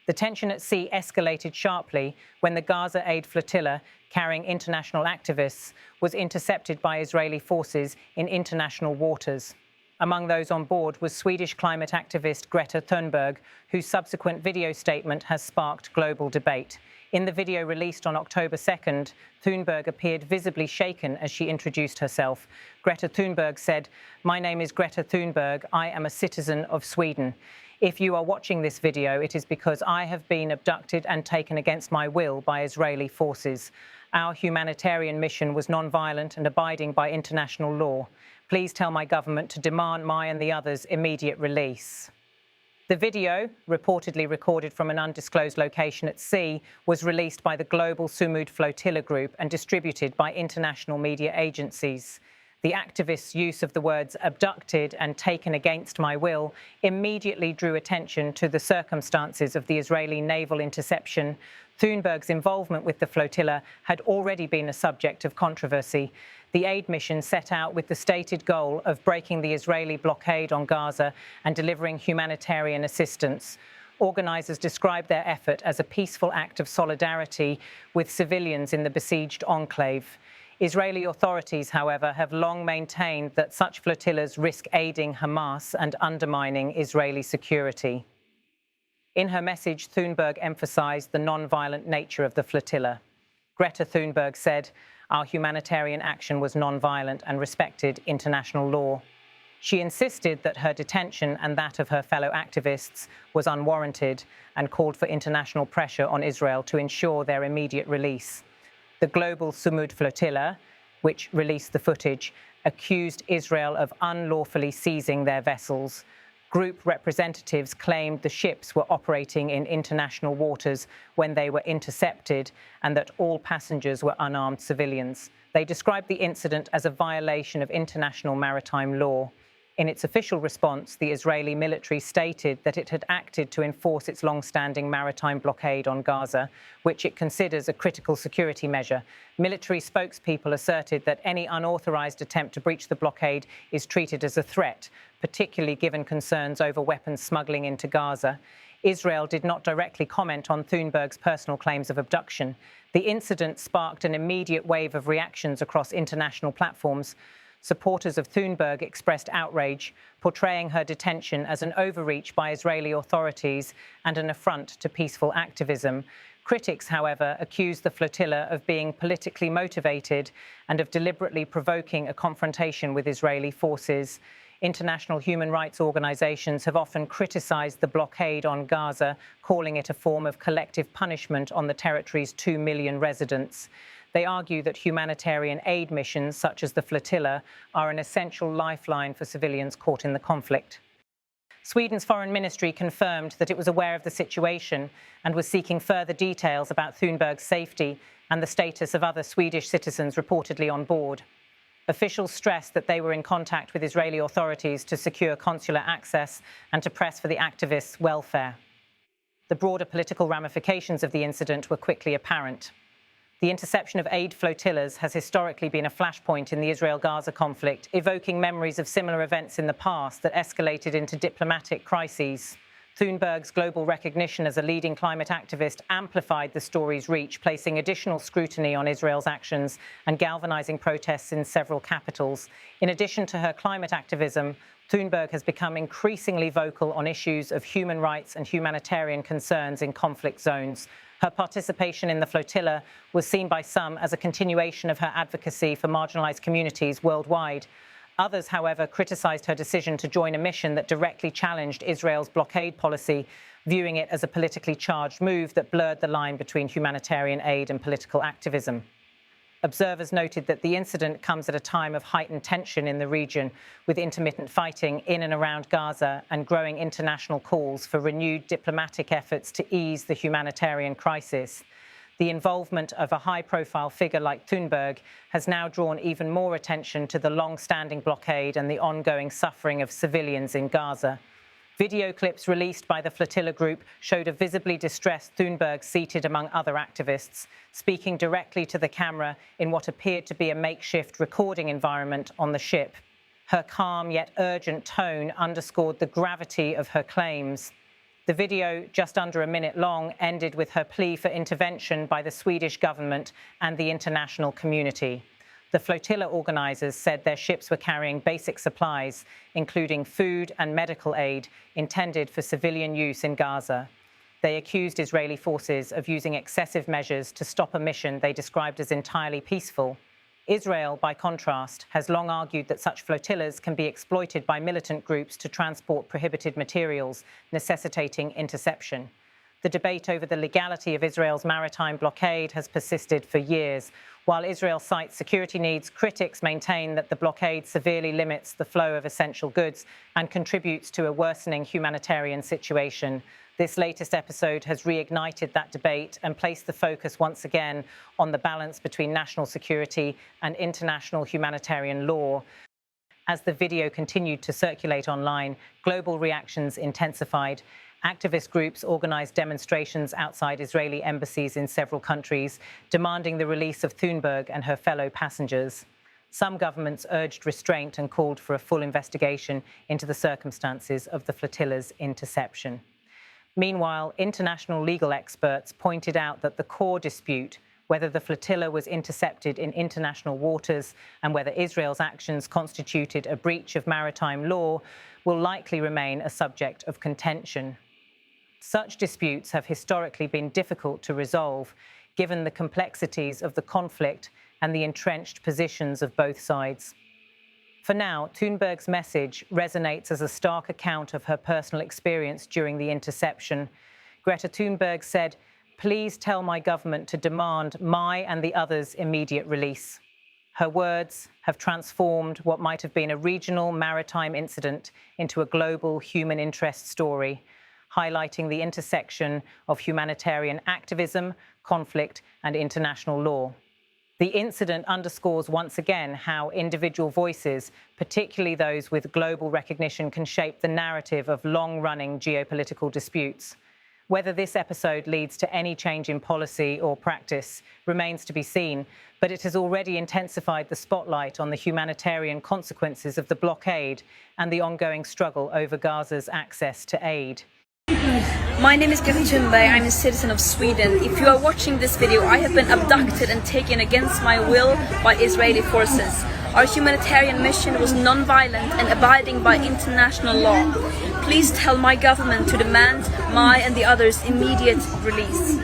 The tension at sea escalated sharply when the Gaza aid flotilla, carrying international activists, was intercepted by Israeli forces in international waters. Among those on board was Swedish climate activist Greta Thunberg, whose subsequent video statement has sparked global debate. In the video released on October 2nd, Thunberg appeared visibly shaken as she introduced herself. Greta Thunberg said, "My name is Greta Thunberg. I am a citizen of Sweden. If you are watching this video, it is because I have been abducted and taken against my will by Israeli forces. Our humanitarian mission was non-violent and abiding by international law. Please tell my government to demand my and the others' immediate release." The video, reportedly recorded from an undisclosed location at sea, was released by the global Sumud Flotilla Group and distributed by international media agencies. The activists' use of the words abducted and taken against my will immediately drew attention to the circumstances of the Israeli naval interception. Thunberg's involvement with the flotilla had already been a subject of controversy. The aid mission set out with the stated goal of breaking the Israeli blockade on Gaza and delivering humanitarian assistance. Organisers described their effort as a peaceful act of solidarity with civilians in the besieged enclave. Israeli authorities, however, have long maintained that such flotillas risk aiding Hamas and undermining Israeli security. In her message, Thunberg emphasised the non-violent nature of the flotilla. Greta Thunberg said, "Our humanitarian action was non-violent and respected international law." She insisted that her detention and that of her fellow activists was unwarranted and called for international pressure on Israel to ensure their immediate release. The global Sumud Flotilla, which released the footage, accused Israel of unlawfully seizing their vessels. Group representatives claimed the ships were operating in international waters when they were intercepted and that all passengers were unarmed civilians. They described the incident as a violation of international maritime law. In its official response, the Israeli military stated that it had acted to enforce its long-standing maritime blockade on Gaza, which it considers a critical security measure. Military spokespeople asserted that any unauthorized attempt to breach the blockade is treated as a threat, particularly given concerns over weapons smuggling into Gaza. Israel did not directly comment on Thunberg's personal claims of abduction. The incident sparked an immediate wave of reactions across international platforms. Supporters of Thunberg expressed outrage, portraying her detention as an overreach by Israeli authorities and an affront to peaceful activism. Critics, however, accused the flotilla of being politically motivated and of deliberately provoking a confrontation with Israeli forces. International human rights organizations have often criticized the blockade on Gaza, calling it a form of collective punishment on the territory's 2 million residents. They argue that humanitarian aid missions, such as the flotilla, are an essential lifeline for civilians caught in the conflict. Sweden's foreign ministry confirmed that it was aware of the situation and was seeking further details about Thunberg's safety and the status of other Swedish citizens reportedly on board. Officials stressed that they were in contact with Israeli authorities to secure consular access and to press for the activists' welfare. The broader political ramifications of the incident were quickly apparent. The interception of aid flotillas has historically been a flashpoint in the Israel-Gaza conflict, evoking memories of similar events in the past that escalated into diplomatic crises. Thunberg's global recognition as a leading climate activist amplified the story's reach, placing additional scrutiny on Israel's actions and galvanizing protests in several capitals. In addition to her climate activism, Thunberg has become increasingly vocal on issues of human rights and humanitarian concerns in conflict zones. Her participation in the flotilla was seen by some as a continuation of her advocacy for marginalized communities worldwide. Others, however, criticized her decision to join a mission that directly challenged Israel's blockade policy, viewing it as a politically charged move that blurred the line between humanitarian aid and political activism. Observers noted that the incident comes at a time of heightened tension in the region, with intermittent fighting in and around Gaza and growing international calls for renewed diplomatic efforts to ease the humanitarian crisis. The involvement of a high-profile figure like Thunberg has now drawn even more attention to the long-standing blockade and the ongoing suffering of civilians in Gaza. Video clips released by the flotilla group showed a visibly distressed Thunberg seated among other activists, speaking directly to the camera in what appeared to be a makeshift recording environment on the ship. Her calm yet urgent tone underscored the gravity of her claims. The video, just under a minute long, ended with her plea for intervention by the Swedish government and the international community. The flotilla organisers said their ships were carrying basic supplies, including food and medical aid, intended for civilian use in Gaza. They accused Israeli forces of using excessive measures to stop a mission they described as entirely peaceful. Israel, by contrast, has long argued that such flotillas can be exploited by militant groups to transport prohibited materials, necessitating interception. The debate over the legality of Israel's maritime blockade has persisted for years. While Israel cites security needs, critics maintain that the blockade severely limits the flow of essential goods and contributes to a worsening humanitarian situation. This latest episode has reignited that debate and placed the focus once again on the balance between national security and international humanitarian law. As the video continued to circulate online, global reactions intensified. Activist groups organised demonstrations outside Israeli embassies in several countries, demanding the release of Thunberg and her fellow passengers. Some governments urged restraint and called for a full investigation into the circumstances of the flotilla's interception. Meanwhile, international legal experts pointed out that the core dispute, whether the flotilla was intercepted in international waters and whether Israel's actions constituted a breach of maritime law, will likely remain a subject of contention. Such disputes have historically been difficult to resolve, given the complexities of the conflict and the entrenched positions of both sides. For now, Thunberg's message resonates as a stark account of her personal experience during the interception. Greta Thunberg said, "Please tell my government to demand my and the others' immediate release." Her words have transformed what might have been a regional maritime incident into a global human interest story, highlighting the intersection of humanitarian activism, conflict, and international law. The incident underscores once again how individual voices, particularly those with global recognition, can shape the narrative of long-running geopolitical disputes. Whether this episode leads to any change in policy or practice remains to be seen, but it has already intensified the spotlight on the humanitarian consequences of the blockade and the ongoing struggle over Gaza's access to aid. My name is Greta Thunberg. I'm a citizen of Sweden. If you are watching this video, I have been abducted and taken against my will by Israeli forces. Our humanitarian mission was non-violent and abiding by international law. Please tell my government to demand my and the others' immediate release.